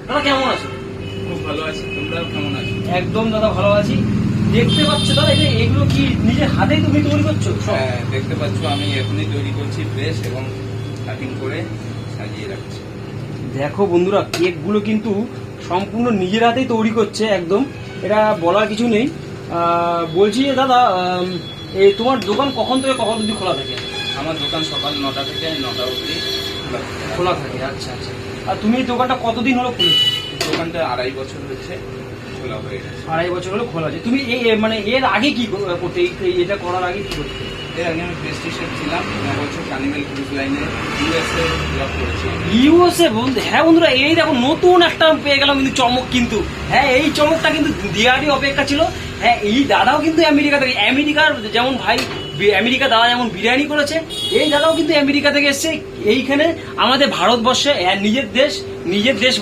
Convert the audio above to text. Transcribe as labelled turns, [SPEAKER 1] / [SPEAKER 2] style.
[SPEAKER 1] দাদা কেমন আছো?
[SPEAKER 2] খুব ভালো আছি, তোমরা কেমন আছো?
[SPEAKER 1] একদম দাদা ভালো আছি। দেখতে পাচ্ছ দাদা এই যে এগুলো কি নিজের হাতেই তুমি তৈরি করছো সব?
[SPEAKER 2] হ্যাঁ, দেখতে পাচ্ছ আমি এখনই তৈরি করছি প্রেস এবং কাটিং করে সাজিয়ে রাখছি।
[SPEAKER 1] দেখো বন্ধুরা, কেকগুলো কিন্তু সম্পূর্ণ নিজের হাতেই তৈরি করছে একদম, এটা বলার কিছু নেই। বলছি যে দাদা, এই তোমার দোকান কখন থেকে কখন অবধি খোলা থাকে?
[SPEAKER 2] আমার দোকান সকাল 9টা থেকে 9টা অবধি
[SPEAKER 1] খোলা থাকে, আচ্ছা আচ্ছা। আর তুমি এই দোকানটা কতদিন হলো খুলেছো?
[SPEAKER 2] দোকানটা 2.5 বছর হচ্ছে খোলা হয়ে গেছে।
[SPEAKER 1] 2.5 বছর হলো খোলা আছে। তুমি মানে এর আগে কি করতে, এটা করার আগে কি করতে?
[SPEAKER 2] এর আগে আমি প্রেস্টিজের ছিলাম, 9 বছর কানিমেল ক্রুজ লাইনে ইউএসএ জব করেছি।
[SPEAKER 1] ইউএসএ বন্ধু, হ্যাঁ বন্ধুরা, এই দেখো নতুন একটা পেয়ে গেলাম কিন্তু চমক কিন্তু। হ্যাঁ, এই চমকটা কিন্তু দেওয়ারই অপেক্ষা ছিল। হ্যাঁ, এই দাদাও কিন্তু আমেরিকা থেকে, আমেরিকার যেমন ভাই আমেরিকা দাদা যেমন বিরিয়ানি করেছে, এই দাদাও কিন্তু আমেরিকা থেকে এসছে এইখানে আমাদের ভারতবর্ষে নিজের দেশ